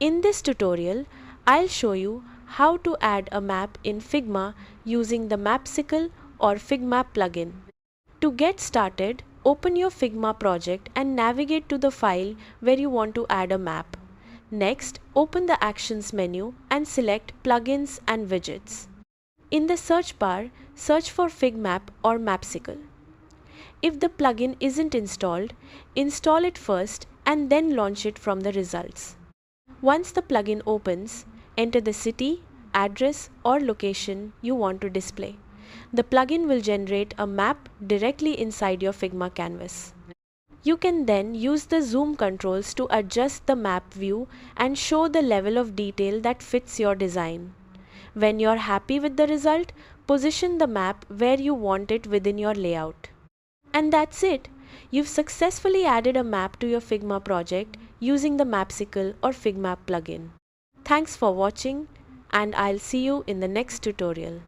In this tutorial, I'll show you how to add a map in Figma using the Mapsicle or Figmap plugin. To get started, open your Figma project and navigate to the file where you want to add a map. Next, open the Actions menu and select Plugins and Widgets. In the search bar, search for Figmap or Mapsicle. If the plugin isn't installed, install it first and then launch it from the results. Once the plugin opens, enter the city, address or location you want to display. The plugin will generate a map directly inside your Figma canvas. You can then use the zoom controls to adjust the map view and show the level of detail that fits your design. When you're happy with the result, position the map where you want it within your layout. And that's it! You've successfully added a map to your Figma project using the Mapsicle or Figmap plugin. Thanks for watching, and I'll see you in the next tutorial.